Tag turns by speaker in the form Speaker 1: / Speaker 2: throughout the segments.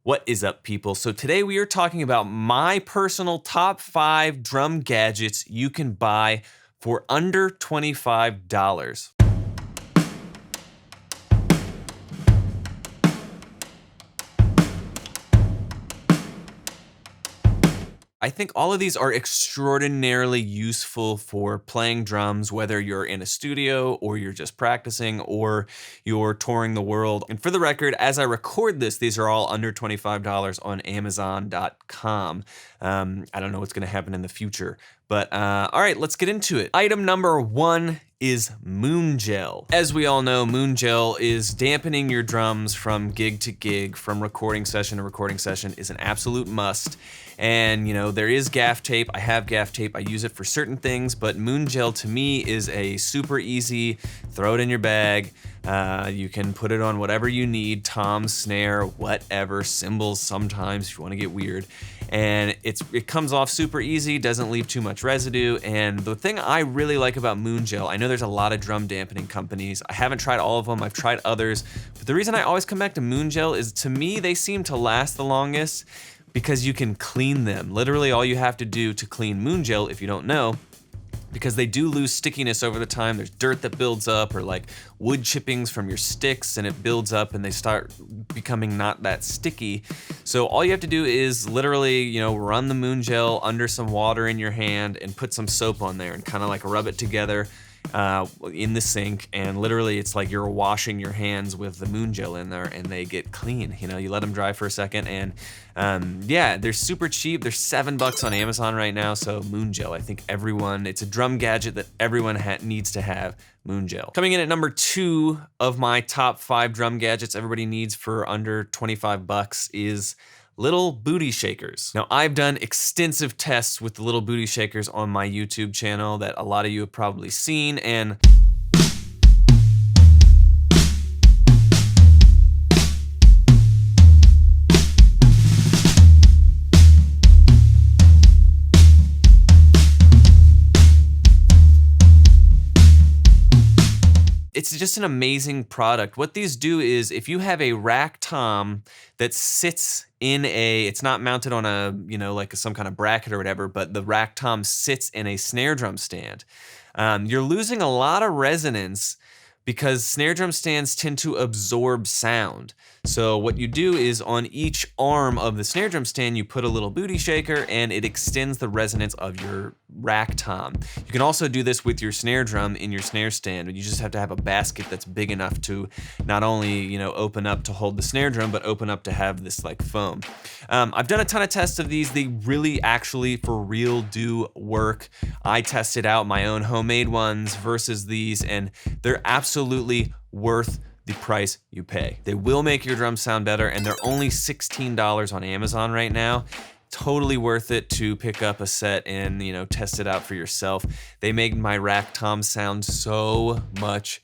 Speaker 1: What is up, people? So today we are talking about my personal top 5 drum gadgets you can buy for under $25. I think all of these are extraordinarily useful for playing drums, whether you're in a studio or you're just practicing or you're touring the world. And for the record, as I record this, these are all under $25 on Amazon.com. I don't know what's gonna happen in the future, but all right, let's get into it. Item number 1 is Moon Gel. As we all know, Moon Gel is dampening your drums from gig to gig, from recording session to recording session is an absolute must. And you know, there is gaff tape. I have gaff tape. I use it for certain things, but Moon Gel to me is a super easy, throw it in your bag. You can put it on whatever you need, toms, snare, whatever, cymbals sometimes if you wanna get weird. And it comes off super easy, doesn't leave too much residue. And the thing I really like about Moon Gel, I know there's a lot of drum dampening companies. I haven't tried all of them, I've tried others. But the reason I always come back to Moon Gel is, to me, they seem to last the longest because you can clean them. Literally all you have to do to clean Moon Gel, if you don't know, because they do lose stickiness over the time. There's dirt that builds up, or like wood chippings from your sticks, and it builds up and they start becoming not that sticky. So all you have to do is literally, you know, run the Moon Gel under some water in your hand and put some soap on there and kind of like rub it together in the sink, and literally it's like you're washing your hands with the Moon Gel in there and they get clean. You know, you let them dry for a second, and yeah, they're super cheap. They're $7 on Amazon right now. So Moon Gel, I think it's a drum gadget that everyone needs to have. Moon Gel. Coming in at number 2 of my top 5 drum gadgets everybody needs for under $25 is little booty shakers. Now, I've done extensive tests with the little booty shakers on my YouTube channel that a lot of you have probably seen, and it's just an amazing product. What these do is, if you have a rack tom that sits in it's not mounted on a, you know, like some kind of bracket or whatever, but the rack tom sits in a snare drum stand, you're losing a lot of resonance because snare drum stands tend to absorb sound. So what you do is, on each arm of the snare drum stand, you put a little booty shaker and it extends the resonance of your rack tom. You can also do this with your snare drum in your snare stand, and you just have to have a basket that's big enough to not only, you know, open up to hold the snare drum, but open up to have this like foam. I've done a ton of tests of these. They really actually for real do work. I tested out my own homemade ones versus these, and they're absolutely worth the price you pay. They will make your drums sound better, and they're only $16 on Amazon right now. Totally worth it to pick up a set and, you know, test it out for yourself. They make my rack tom sound so much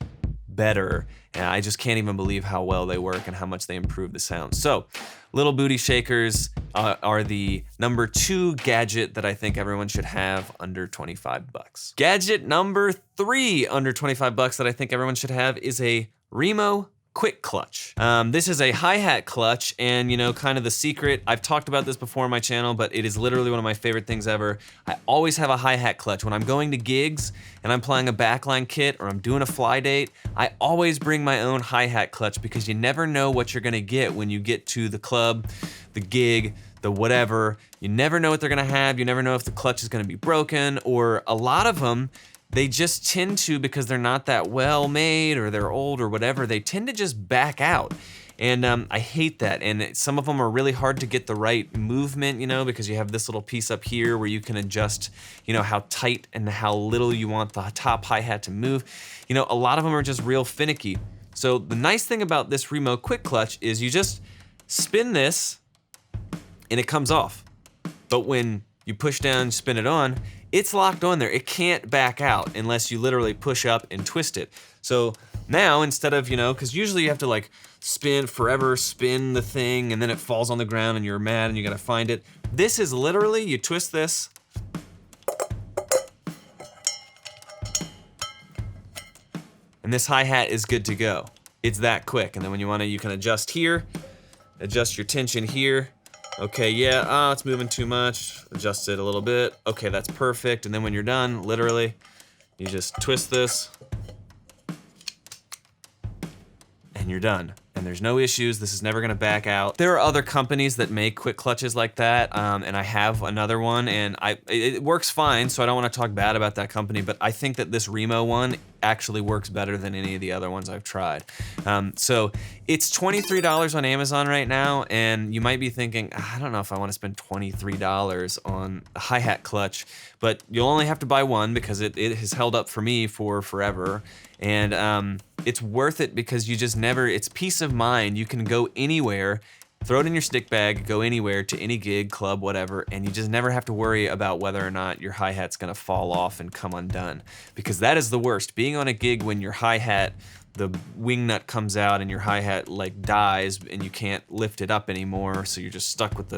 Speaker 1: better, and I just can't even believe how well they work and how much they improve the sound. So little booty shakers are the number 2 gadget that I think everyone should have under $25. Gadget number 3 under $25 that I think everyone should have is a Remo quick clutch. This is a hi-hat clutch, and you know, kind of the secret, I've talked about this before on my channel, but it is literally one of my favorite things ever. I always have a hi-hat clutch. When I'm going to gigs and I'm playing a backline kit or I'm doing a fly date, I always bring my own hi-hat clutch, because you never know what you're gonna get when you get to the club, the gig, the whatever. You never know what they're gonna have. You never know if the clutch is gonna be broken, or a lot of them, they just tend to, because they're not that well made or they're old or whatever, they tend to just back out. And I hate that. And some of them are really hard to get the right movement, you know, because you have this little piece up here where you can adjust, you know, how tight and how little you want the top hi-hat to move. You know, a lot of them are just real finicky. So the nice thing about this Remo quick clutch is you just spin this and it comes off. But when you push down, spin it on, it's locked on there. It can't back out unless you literally push up and twist it. So now, instead of, you know, because usually you have to like spin the thing, and then it falls on the ground and you're mad and you gotta find it. This is literally, you twist this, and this hi-hat is good to go. It's that quick. And then when you want to, you can adjust here, adjust your tension here. Okay, yeah, it's moving too much. Adjust it a little bit. Okay, that's perfect. And then when you're done, literally, you just twist this, and you're done. And there's no issues. This is never gonna back out. There are other companies that make quick clutches like that, and I have another one, and it works fine, so I don't wanna talk bad about that company, but I think that this Remo one actually works better than any of the other ones I've tried. So it's $23 on Amazon right now, and you might be thinking, I don't know if I wanna spend $23 on a hi-hat clutch, but you'll only have to buy one because it has held up for me for forever. And it's worth it because you just never, it's peace of mind. You can go anywhere, throw it in your stick bag, go anywhere to any gig, club, whatever, and you just never have to worry about whether or not your hi-hat's gonna fall off and come undone. Because that is the worst. Being on a gig when your hi-hat, the wing nut comes out and your hi-hat like dies and you can't lift it up anymore, so you're just stuck with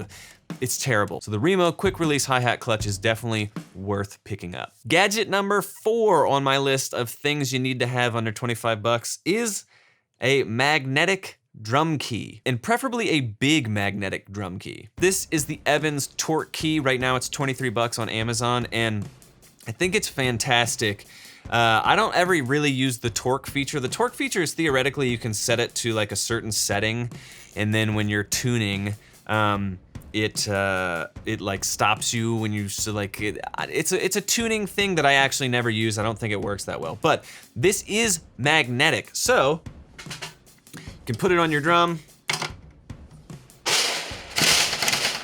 Speaker 1: it's terrible. So the Remo quick release hi-hat clutch is definitely worth picking up. Gadget number 4 on my list of things you need to have under 25 bucks is a magnetic drum key, and preferably a big magnetic drum key. This is the Evans Torque Key. Right now it's 23 bucks on Amazon, and I think it's fantastic. I don't ever really use the torque feature. The torque feature is theoretically you can set it to like a certain setting, and then when you're tuning, it like stops you when you, so like, it's a tuning thing that I actually never use. I don't think it works that well, but this is magnetic. So you can put it on your drum.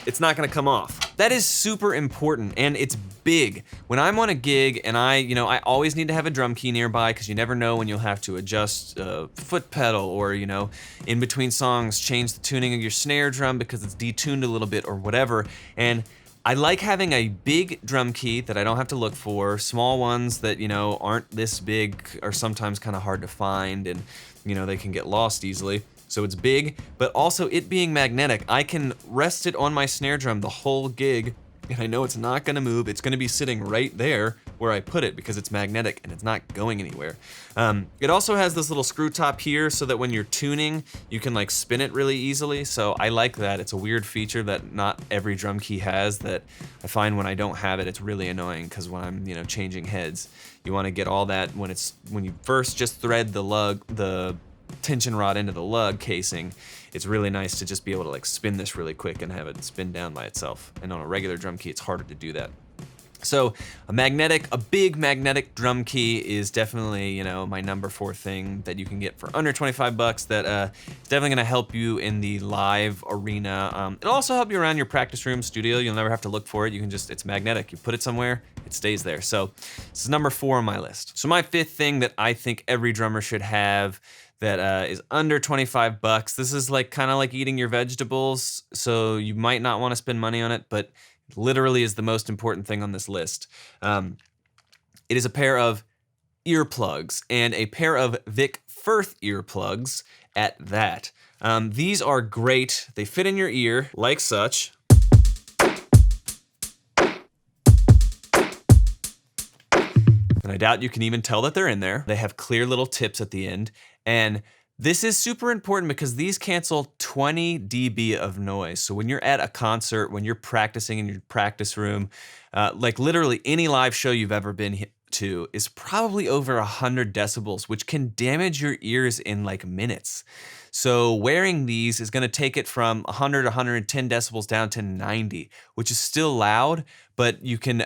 Speaker 1: It's not gonna come off. That is super important, and it's big. When I'm on a gig and I always need to have a drum key nearby because you never know when you'll have to adjust a foot pedal or, in between songs, change the tuning of your snare drum because it's detuned a little bit or whatever. And I like having a big drum key that I don't have to look for. Small ones that, aren't this big are sometimes kind of hard to find, and, they can get lost easily. So it's big, but also it being magnetic, I can rest it on my snare drum the whole gig, and I know it's not gonna move. It's gonna be sitting right there where I put it because it's magnetic and it's not going anywhere. It also has this little screw top here so that when you're tuning, you can like spin it really easily. So I like that. It's a weird feature that not every drum key has that I find when I don't have it, it's really annoying because when I'm, changing heads, you wanna get all that when you first just thread the tension rod into the lug casing. It's really nice to just be able to like spin this really quick and have it spin down by itself. And on a regular drum key, it's harder to do that. So a big magnetic drum key is definitely, my number 4 thing that you can get for under 25 bucks that is definitely gonna help you in the live arena. It'll also help you around your practice room, studio. You'll never have to look for it. You can it's magnetic. You put it somewhere, it stays there. So this is number 4 on my list. So my 5th thing that I think every drummer should have that is under 25 bucks. This is kind of like eating your vegetables, so you might not want to spend money on it, but it literally is the most important thing on this list. It is a pair of earplugs, and a pair of Vic Firth earplugs at that. These are great. They fit in your ear like such. And I doubt you can even tell that they're in there. They have clear little tips at the end. And this is super important because these cancel 20 dB of noise. So when you're at a concert, when you're practicing in your practice room, like literally any live show you've ever been to is probably over 100 decibels, which can damage your ears in like minutes. So wearing these is gonna take it from 100, 110 decibels down to 90, which is still loud, but you can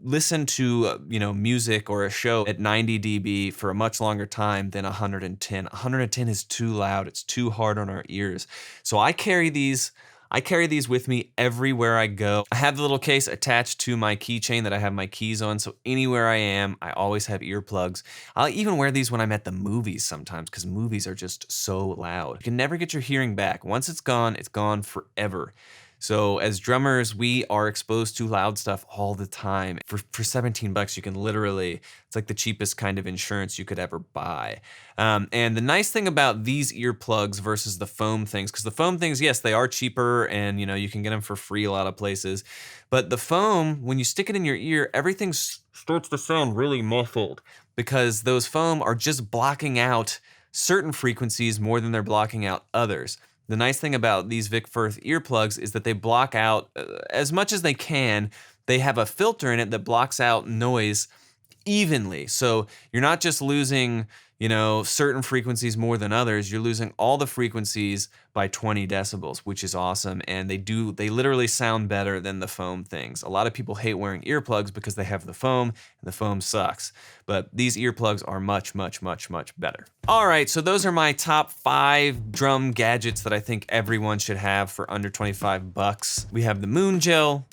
Speaker 1: listen to music or a show at 90 dB for a much longer time than 110. 110 is too loud. It's too hard on our ears. So I carry these with me everywhere I go. I have the little case attached to my keychain that I have my keys on, so anywhere I am, I always have earplugs. I'll even wear these when I'm at the movies sometimes because movies are just so loud. You can never get your hearing back. Once it's gone forever. So as drummers, we are exposed to loud stuff all the time. For 17 bucks, you can literally, it's like the cheapest kind of insurance you could ever buy. And the nice thing about these earplugs versus the foam things, because the foam things, yes, they are cheaper and you can get them for free a lot of places. But the foam, when you stick it in your ear, everything starts to sound really muffled because those foam are just blocking out certain frequencies more than they're blocking out others. The nice thing about these Vic Firth earplugs is that they block out as much as they can. They have a filter in it that blocks out noise evenly. So you're not just losing, certain frequencies more than others. You're losing all the frequencies by 20 decibels, which is awesome. And they literally sound better than the foam things. A lot of people hate wearing earplugs because they have the foam, and the foam sucks. But these earplugs are much, much, much, much better. All right, so those are my top 5 drum gadgets that I think everyone should have for under 25 bucks. We have the Moon Gel,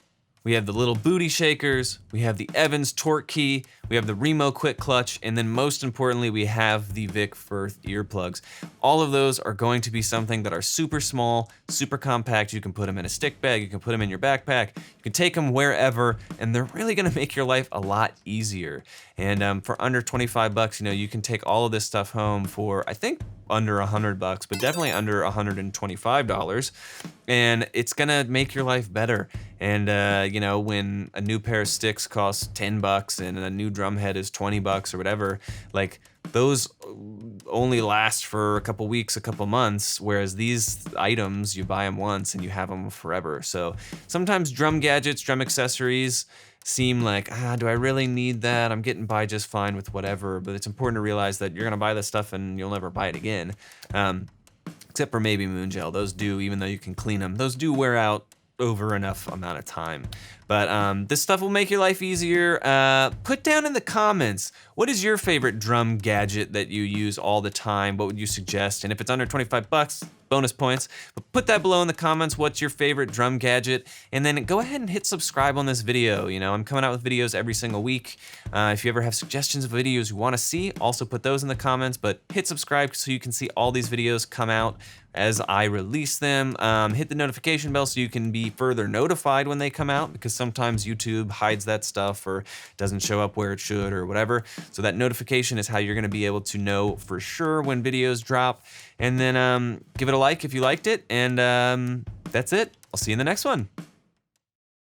Speaker 1: we have the little booty shakers, we have the Evans torque key, we have the Remo quick clutch, and then most importantly, we have the Vic Firth earplugs. All of those are going to be something that are super small, super compact. You can put them in a stick bag, you can put them in your backpack, you can take them wherever, and they're really gonna make your life a lot easier. And for under 25 bucks, you can take all of this stuff home for, I think, under 100 bucks, but definitely under $125. And it's gonna make your life better. And when a new pair of sticks costs 10 bucks and a new drum head is 20 bucks or whatever, like those only last for a couple weeks, a couple months, whereas these items, you buy them once and you have them forever. So sometimes drum gadgets, drum accessories seem like, do I really need that? I'm getting by just fine with whatever, but it's important to realize that you're gonna buy this stuff and you'll never buy it again. Except for maybe Moon Gel. Those do, even though you can clean them, those do wear out over enough amount of time. But this stuff will make your life easier. Put down in the comments, what is your favorite drum gadget that you use all the time? What would you suggest? And if it's under 25 bucks, bonus points. But put that below in the comments, what's your favorite drum gadget? And then go ahead and hit subscribe on this video. I'm coming out with videos every single week. If you ever have suggestions of videos you wanna see, also put those in the comments, but hit subscribe so you can see all these videos come out as I release them. Hit the notification bell so you can be further notified when they come out, because sometimes YouTube hides that stuff or doesn't show up where it should or whatever. So that notification is how you're gonna be able to know for sure when videos drop. And then give it a like if you liked it, and that's it. I'll see you in the next one.